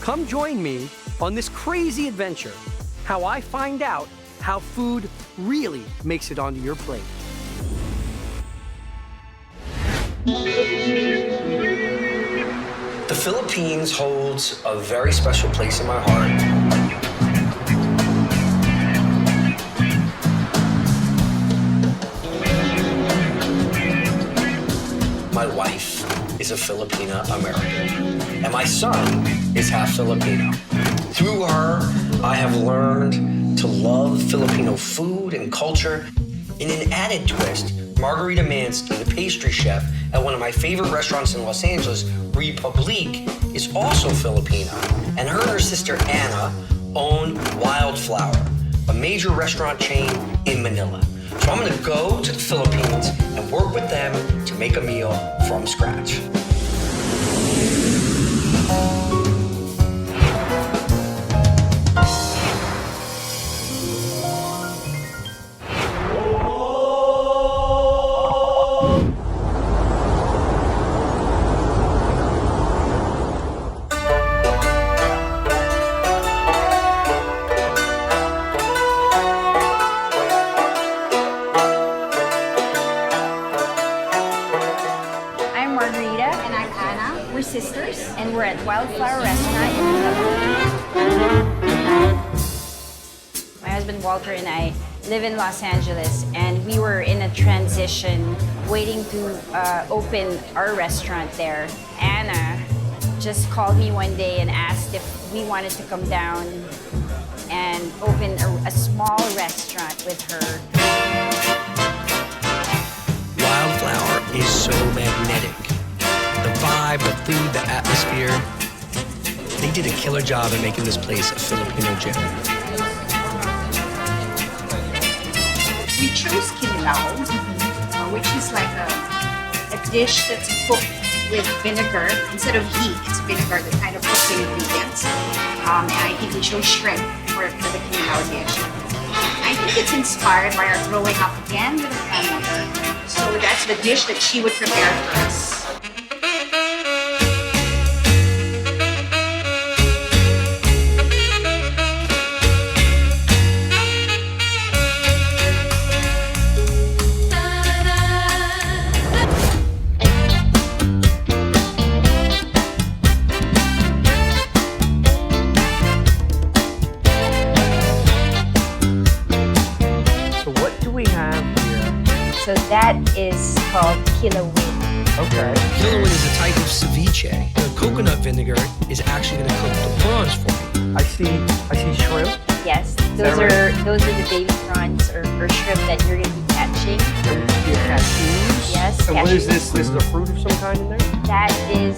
Come join me on this crazy adventure, how I find out how food really makes it onto your plate. The Philippines holds a very special place in my heart. My wife is a Filipina American, and my son is half Filipino. Through her, I have learned to love Filipino food and culture. In an added twist, Margarita Mansky, the pastry chef at one of my favorite restaurants in Los Angeles, Republique, is also Filipino. And her and her sister Anna own Wildflower, a major restaurant chain in Manila. So I'm gonna go to the Philippines and work with them to make a meal from scratch. We're sisters, and we're at Wildflower Restaurant in Manila. My husband Walter and I live in Los Angeles, and we were in a transition waiting to open our restaurant there. Anna just called me one day and asked if we wanted to come down and open a small restaurant with her. Wildflower is so magnetic. The vibe, the food, the atmosphere. They did a killer job at making this place a Filipino gem. We chose kinilaw, which is like a dish that's cooked with vinegar. Instead of ghee, it's vinegar that kind of cooks the ingredients. And I think we chose shrimp for the kinilaw dish. I think it's inspired by our growing up again with a grandmother. So that's the dish that she would prepare for us. So that is called kilawin. Okay. Kilawin is a type of ceviche. The coconut vinegar is actually going to cook the prawns for me. I see shrimp. Yes, those are the baby prawns or shrimp that you're going to be catching. Cashews. Yes. And cashews. what is this? This is a fruit of some kind in there? That is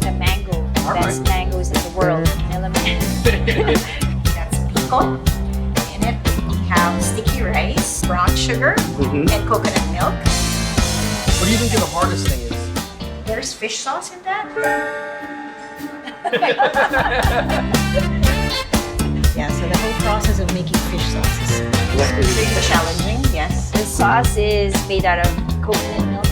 the mango. Best mangoes in the world. Manila mango. That's pico. In it, we have sticky rice, brown sugar, and coconut milk. What do you think the hardest thing is? There's fish sauce in that. Yeah, so the whole process of making fish sauce is pretty challenging, yes. The sauce is made out of coconut milk,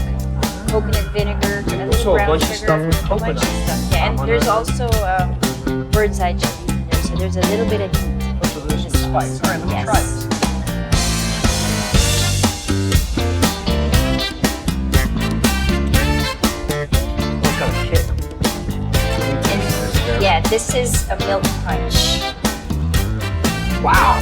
coconut vinegar, a little So a brown bunch sugar, of stuff with a bunch coconut. of stuff. Yeah, and there's also bird's eye chili in there, so there's a little bit of heat. So there's some spice. All right, let me try this. What kind of kick? And, yeah, this is a milk punch. Wow.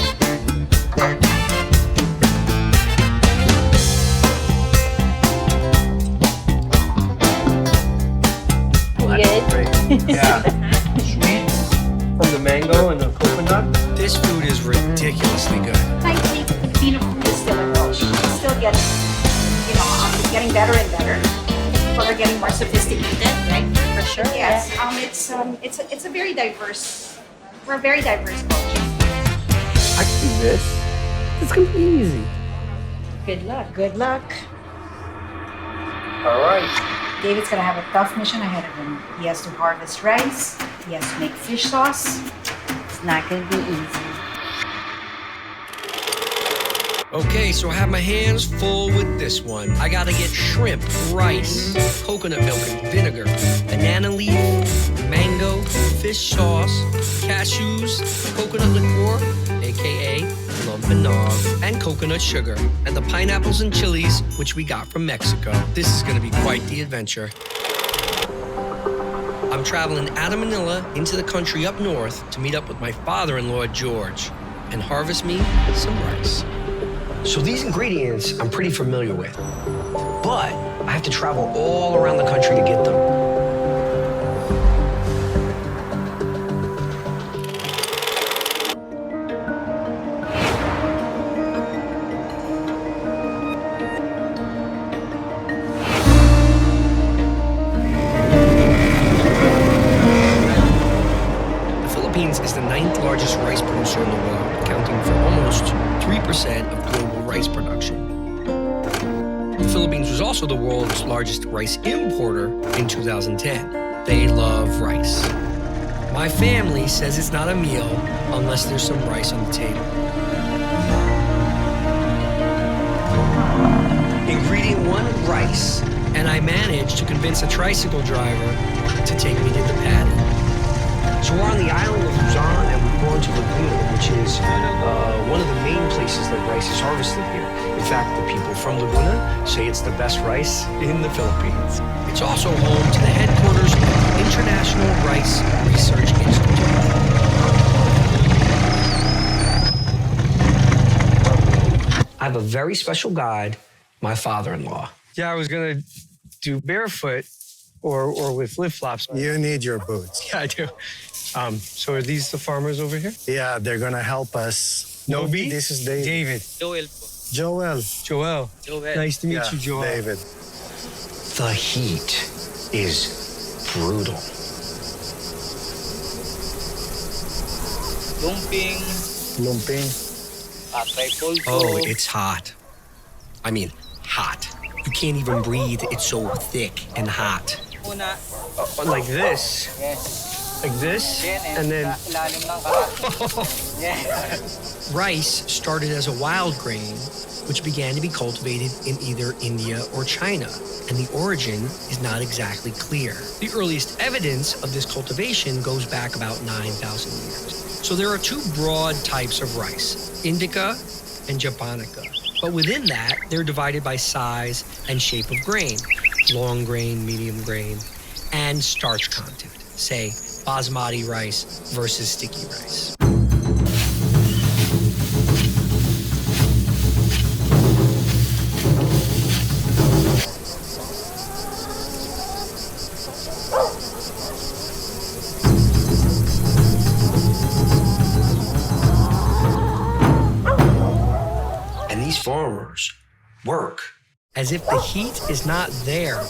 Good? Great. Yeah. Sweet from the mango and the coconut. This food is ridiculously good. I think Filipino food is still a push. It's still getting, getting better and better. People are getting more sophisticated, right? For sure. Yes. Yeah. It's a very diverse. We're a very diverse culture. I can do this. It's gonna be easy. Good luck. Good luck. All right. David's gonna have a tough mission ahead of him. He has to harvest rice. He has to make fish sauce. It's not going to be easy. Okay, so I have my hands full with this one. I gotta get shrimp, rice, coconut milk and vinegar, banana leaf, mango, fish sauce, cashews, coconut liqueur, aka lumpinog, and coconut sugar, and the pineapples and chilies, which we got from Mexico. This is gonna be quite the adventure. I'm traveling out of Manila into the country up north to meet up with my father-in-law, George, and harvest me some rice. So these ingredients I'm pretty familiar with, but I have to travel all around the country to get them. Is the 9th largest rice producer in the world, accounting for almost 3% of global rice production. The Philippines was also the world's largest rice importer in 2010. They love rice. My family says it's not a meal unless there's some rice on the table. Ingredient 1, rice. And I managed to convince a tricycle driver to take me to the paddy. So we're on the island of Luzon, and we're going to Laguna, which is one of the main places that rice is harvested here. In fact, the people from Laguna say it's the best rice in the Philippines. It's also home to the headquarters of the International Rice Research Institute. I have a very special guide, my father-in-law. Yeah, I was gonna do barefoot or with flip-flops. You need your boots. Yeah, I do. So are these the farmers over here? Yeah, they're gonna help us. Nobi? This is David. David. Joel. Joel. Nice to meet Yeah, you, Joel. David. The heat is brutal. Lumping. Oh, it's hot. I mean, hot. You can't even breathe. It's so thick and hot. Like this. Like this, and then rice started as a wild grain, which began to be cultivated in either India or China, and the origin is not exactly clear. The earliest evidence of this cultivation goes back about 9,000 years. So there are two broad types of rice, Indica and Japonica. But within that, they're divided by size and shape of grain, long grain, medium grain, and starch content, say basmati rice versus sticky rice. And these farmers work. As if the heat is not there.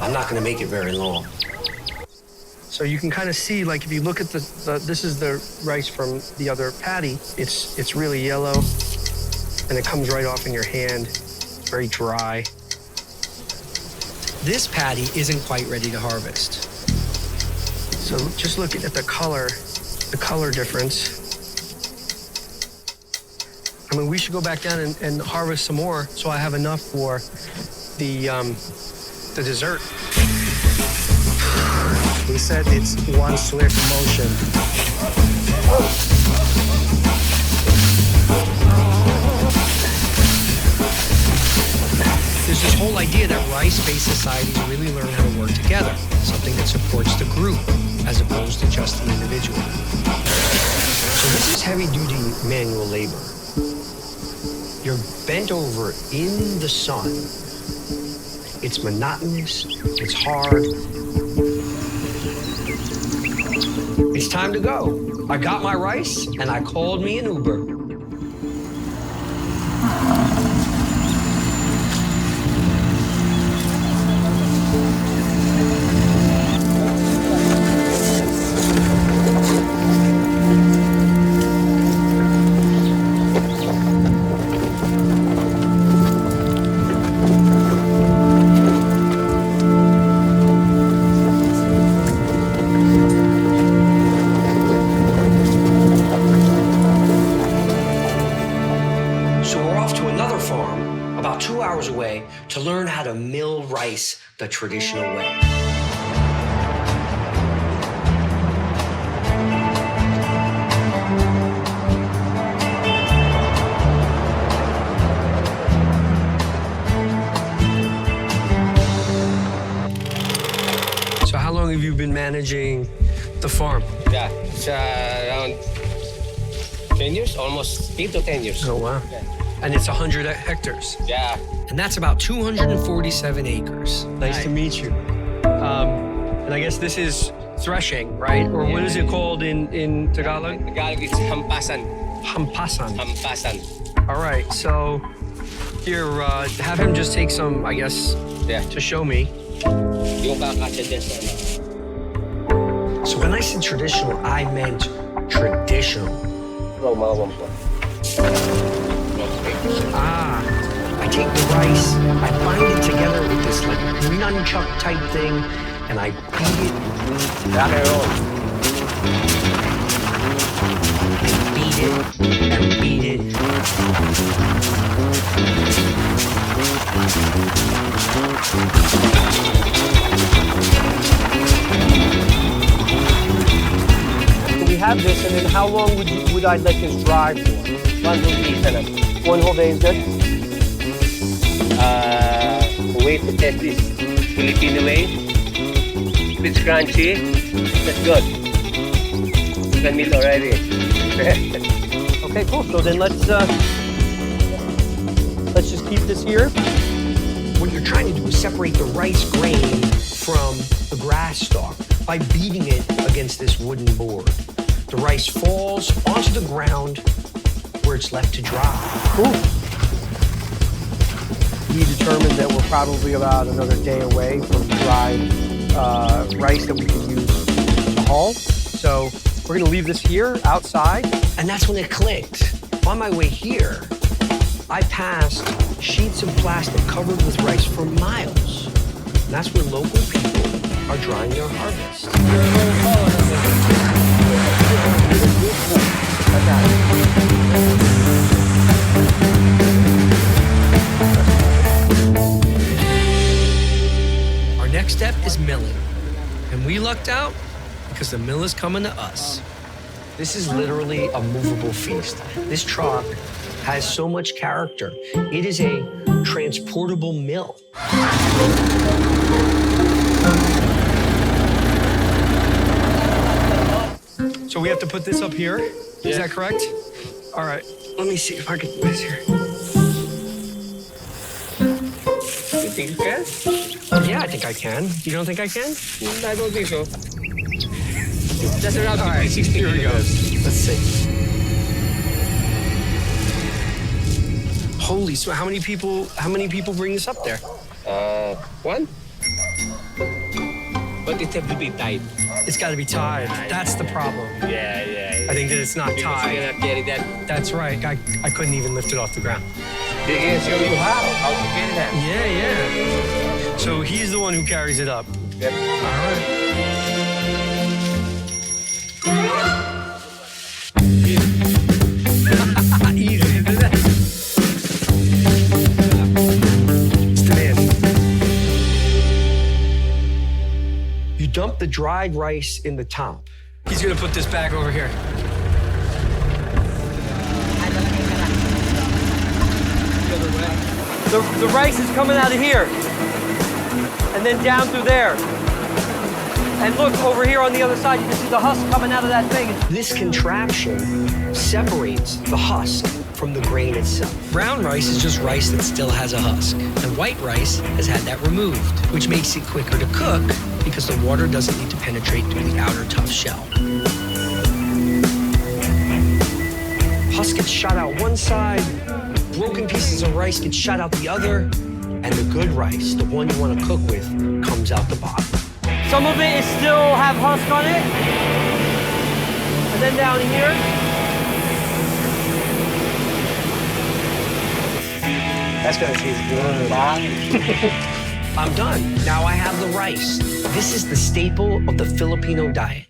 I'm not gonna make it very long. So you can kind of see, like if you look at this is the rice from the other paddy. It's really yellow, and it comes right off in your hand. It's very dry. This paddy isn't quite ready to harvest. So just look at the color difference. I mean, we should go back down and harvest some more so I have enough for the dessert. He said it's one swift motion. There's this whole idea that rice-based societies really learn how to work together, something that supports the group as opposed to just the individual. So this is heavy-duty manual labor. You're bent over in the sun. It's monotonous, it's hard. It's time to go. I got my rice and I called me an Uber. About 2 hours away to learn how to mill rice the traditional way. managing the farm? Yeah, it's around 10 years, almost 8 to 10 years. Oh, wow. Yeah. And it's 100 hectares. Yeah. And that's about 247 acres. Nice to meet you. And I guess this is threshing, right? Or what is it called in Tagalog? Tagalog is hampasan. Hampasan. Hampasan. All right, so here, have him just take some, I guess, Yeah. to show me. Yung kakasya dyan sa So when I said traditional, I meant traditional. Romawang po. Ah, I take the rice, I bind it together with this like nunchuck type thing, and I beat it. Rock and roll. Beat it and beat it. We have this, and then how long would I let this dry for? 1 whole day na lang. 1 whole day is good? Way to test this Filipino way. If it's crunchy, that's good. You can meet already. Okay, cool. So then let's just keep this here. What you're trying to do is separate the rice grain from the grass stalk by beating it against this wooden board. The rice falls onto the ground where it's left to dry. Cool. We determined that we're probably about another day away from dried rice that we can use to haul. So we're gonna leave this here outside. And that's when it clicked. On my way here, I passed sheets of plastic covered with rice for miles. And that's where local people are drying their harvest. our next step is milling. And we lucked out because the mill is coming to us. This is literally a movable feast. This truck has so much character. It is a transportable mill. So we have to put this up here? Is that correct? All right, let me see if I can do this here. You think you can? Yeah, I think I can. You don't think I can? I don't think so. Just around 50, 60 Here we go. Let's see. Holy, so how many people bring this up there? One. But it have to be tight. It's got to be tied. That's the problem. Yeah. I think that it's not Because you tied. cannot carry that. That's right. I couldn't even lift it off the ground. They can show you how to carry that. Yeah. So he's the one who carries it up. Yep. All right. Easy. It's the man. You dump the dried rice in the top. He's gonna put this back over here. The rice is coming out of here. And then down through there. And look, over here on the other side, you can see the husk coming out of that thing. This contraption separates the husk from the grain itself. Brown rice is just rice that still has a husk, and white rice has had that removed, which makes it quicker to cook because the water doesn't need to penetrate through the outer tough shell. Husk gets shot out one side, broken pieces of rice get shot out the other, and the good rice, the one you want to cook with, comes out the bottom. Some of it is still have husk on it. And then down here. That's gonna taste good. I'm done. Now I have the rice. This is the staple of the Filipino diet.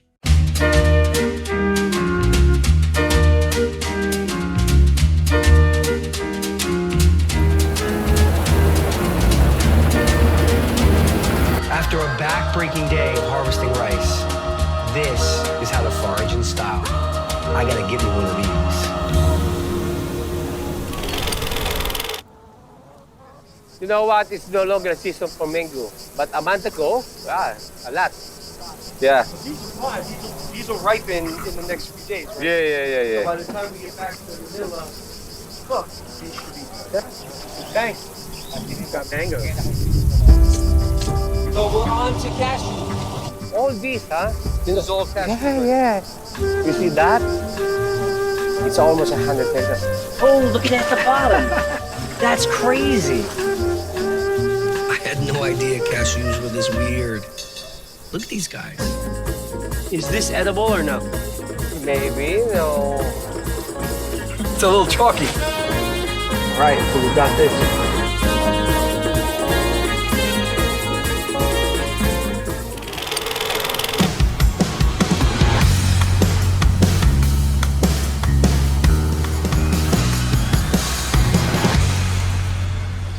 After a back-breaking day of harvesting rice, this is how to forage in style. I gotta give you one of these. You know what? It's no longer a season for mango. But a month ago, a lot. Yeah. These are fine. These will ripen in the next few days, right? Yeah. By the time we get back to Manila, look, these should be thanks. I think you've got mangoes. So we're on to cashew. All these, huh? This is all cashew. Yeah. You see that? It's almost 100 pesos. Oh, look at that at the bottom. That's crazy. I had no idea cashews were this weird. Look at these guys. Is this edible or no? Maybe, no. It's a little chalky. All right, so we've got this.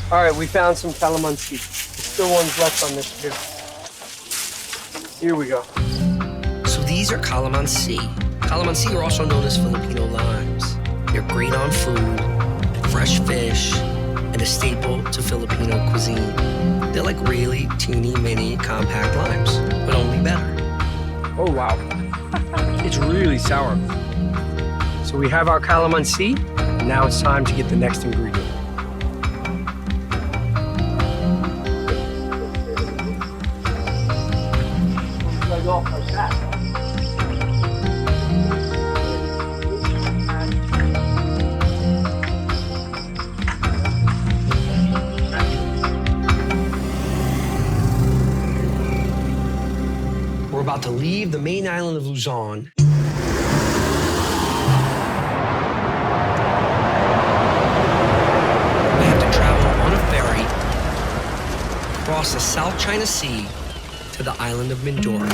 All right, we found some calamansi. There's still ones left on this too. Here we go. So these are calamansi. Calamansi are also known as Filipino limes. They're great on food, fresh fish, and a staple to Filipino cuisine. They're like really teeny, mini, compact limes, but only better. Oh, wow. It's really sour. So we have our calamansi. Now it's time to get the next ingredient. We're about to leave the main island of Luzon. We have to travel on a ferry across the South China Sea to the island of Mindoro.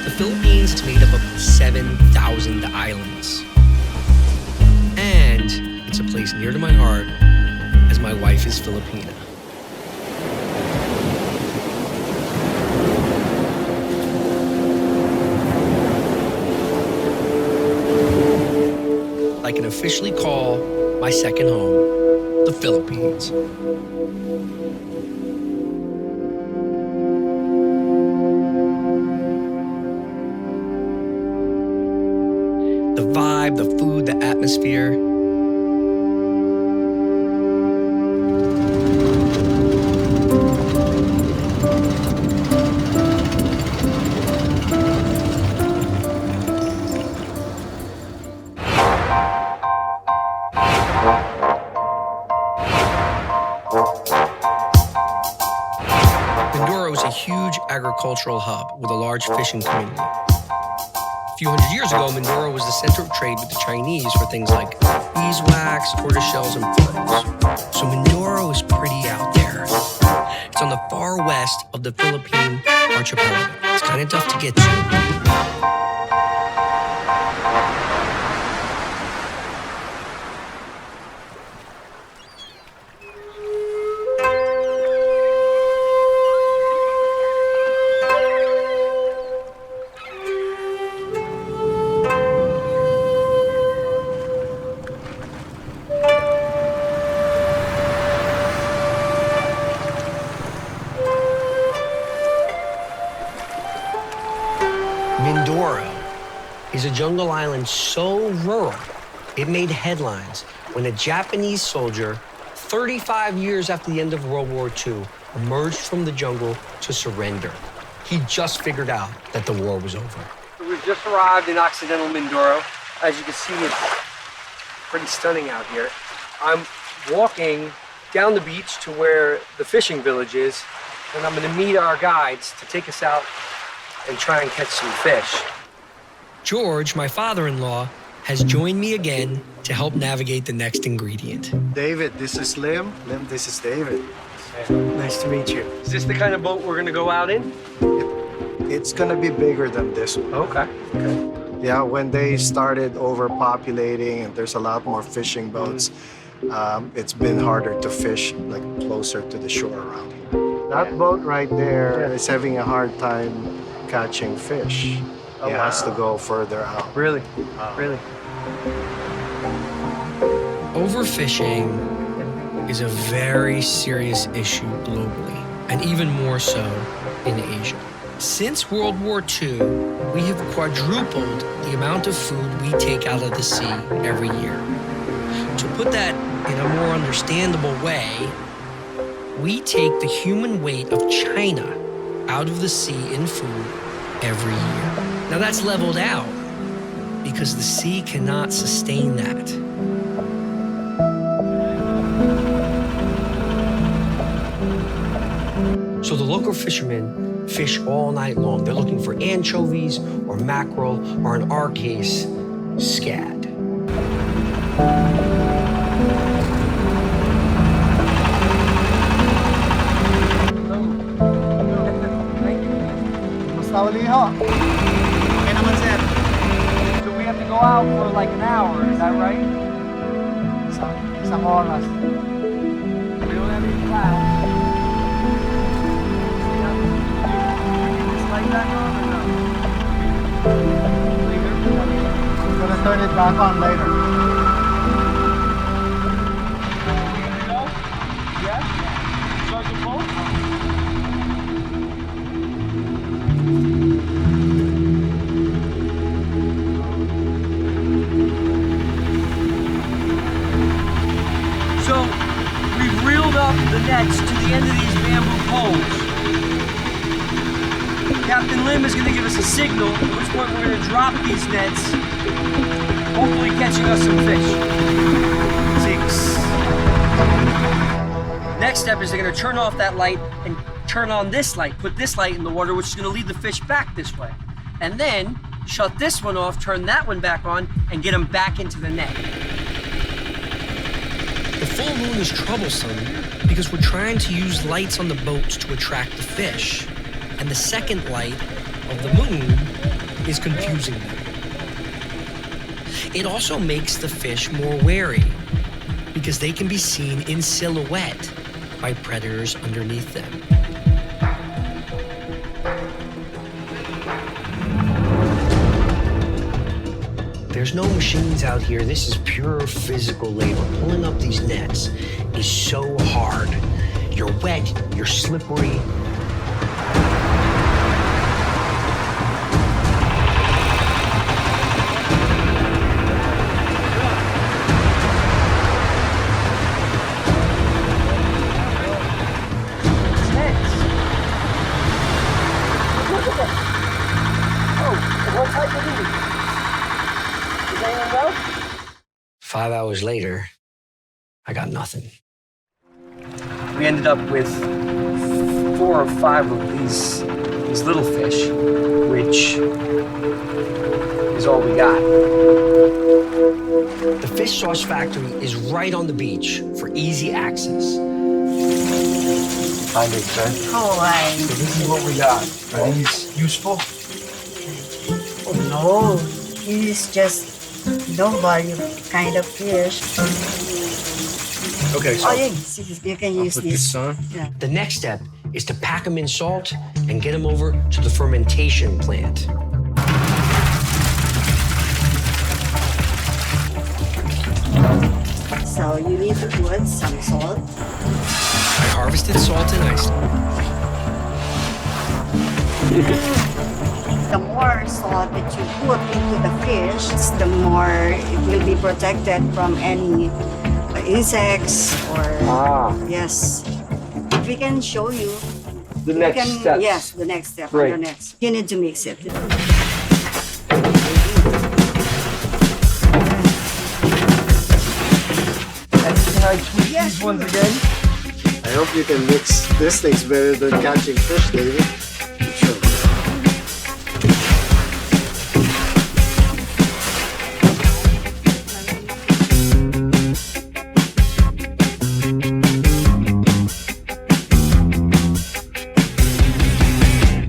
The Philippines is made up of 7,000 islands. And it's a place near to my heart, as my wife is Filipina. I can officially call my second home the Philippines. The vibe, the food, the atmosphere. Mindoro is a huge agricultural hub with a large fishing community. A few hundred years ago, Mindoro was the center of trade with the Chinese for things like beeswax, tortoiseshells, and pearls. So Mindoro is pretty out there. It's on the far west of the Philippine archipelago. It's kind of tough to get to. Mindoro is a jungle island so rural, it made headlines when a Japanese soldier, 35 years after the end of World War II, emerged from the jungle to surrender. He just figured out that the war was over. We've just arrived in Occidental Mindoro. As you can see, it's pretty stunning out here. I'm walking down the beach to where the fishing village is, and I'm gonna meet our guides to take us out and try and catch some fish. George, my father-in-law, has joined me again to help navigate the next ingredient. David, this is Lim. Lim, this is David. Nice to meet you. Is this the kind of boat we're gonna go out in? It's gonna be bigger than this one. Okay. Yeah, when they started overpopulating and there's a lot more fishing boats, it's been harder to fish like closer to the shore around here. That boat right there is having a hard time catching fish. He has to go further out. Really? Really? Overfishing is a very serious issue globally, and even more so in Asia. Since World War II, we have quadrupled the amount of food we take out of the sea every year. To put that in a more understandable way, we take the human weight of China out of the sea in food every year. Now that's leveled out because the sea cannot sustain that. So the local fishermen fish all night long. They're looking for anchovies or mackerel, or in our case, scad. So we have to go out for like an hour, is that right? Isang oras. We don't have any clouds. This light back on or no? Later? I'm gonna turn it back on later. Yeah? Start the boat? So we've reeled up the nets to the end of these bamboo poles. Captain Lim is going to give us a signal, at which point we're going to drop these nets, hopefully catching us some fish. 6. Next step is they're going to turn off that light and turn on this light, put this light in the water, which is going to lead the fish back this way. And then shut this one off, turn that one back on, and get them back into the net. The full moon is troublesome because we're trying to use lights on the boats to attract the fish, and the second light of the moon is confusing them. It also makes the fish more wary because they can be seen in silhouette by predators underneath them. There's no machines out here. This is pure physical labor. Pulling up these nets is so hard. You're wet, you're slippery. Oh, what type of meat? 5 hours later, I got nothing. We ended up with 4 or 5 of these little fish, which is all we got. The fish sauce factory is right on the beach for easy access. Hi, Nick, sir. Hawaii. So this is what we got. Are these useful? Oh no, it is just low value kind of fish. Okay, so Oh yeah, see, you can use put this. this on. Yeah. The next step is to pack them in salt and get them over to the fermentation plant. So you need to put some salt. I harvested salt in Iceland. The more salt that you put into the fish, the more it will be protected from any insects or yes. If we can show you The we next can, steps. yes, the next step. Great. The next. You need to mix it. And can I tweak these ones again? I hope you can mix this things better than catching fish, David. Sure.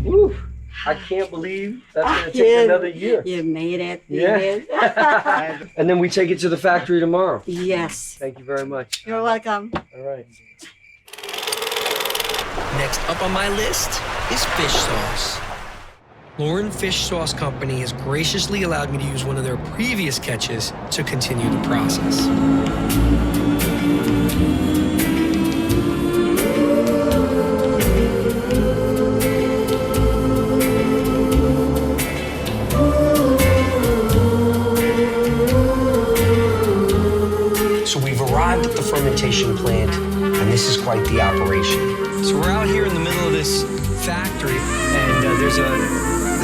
Woo. I can't believe that's going to take another year. You made it. You Yeah. did. And then we take it to the factory tomorrow. Yes. Thank you very much. You're welcome. All right. Next up on my list is fish sauce. Lauren Fish Sauce Company has graciously allowed me to use one of their previous catches to continue the process. So we've arrived at the fermentation plant, and this is quite the operation. So we're out here in the middle of this factory, and there's a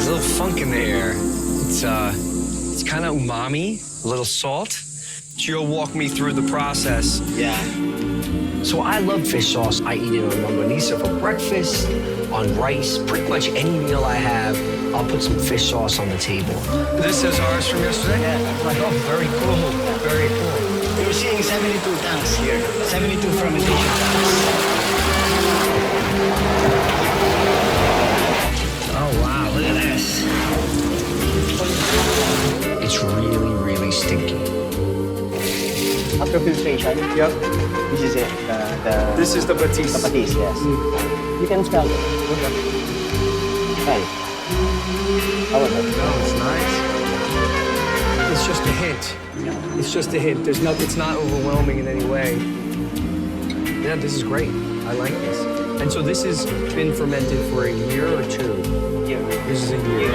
little funk in the air. It's kind of umami, a little salt. Gio walked me through the process. Yeah. So I love fish sauce. I eat it on longanisa for breakfast, on rice, pretty much any meal I have, I'll put some fish sauce on the table. This is ours from yesterday? Yeah. Oh, very cool, very cool. You're seeing 72 tanks here. 72 fermentation tanks. Oh, wow, look at this. It's really, really stinky. After filtration, Yep. this is it. This is the batiste. the patis, yes. You can smell it. Try it. How was it? Oh, it's nice. It's just a hint. It's just a hint. It's not overwhelming in any way. Yeah, this is great. I like this. And so this has been fermented for a year or two. Yeah. This is a year.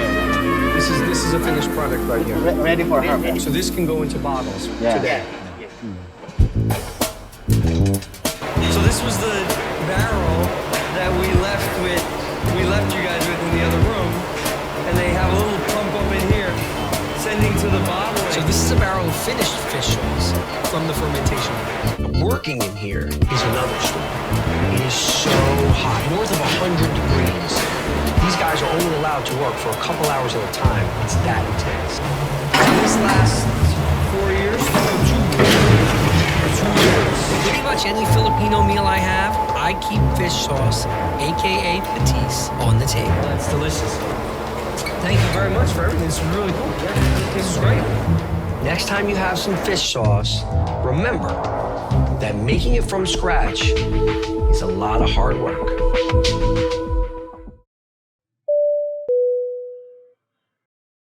This is a finished product right here. Ready for harvest. So this can go into bottles Yeah. today. So this was the barrel that we left you guys with in the other room, and they have a little pump up in here, sending to the bottling. So this is a barrel of finished fish sauce from the fermentation. Working in here is another story. It is so hot, north of 100 degrees. These guys are only allowed to work for a couple hours at a time. It's that intense. So this lasts 4 years? No, 2 years. 2 years. Pretty much any Filipino meal I have, I keep fish sauce, AKA patis, on the table. That's delicious. Thank you very much for everything. This is really cool. Yeah, this is great. Next time you have some fish sauce, remember that making it from scratch is a lot of hard work.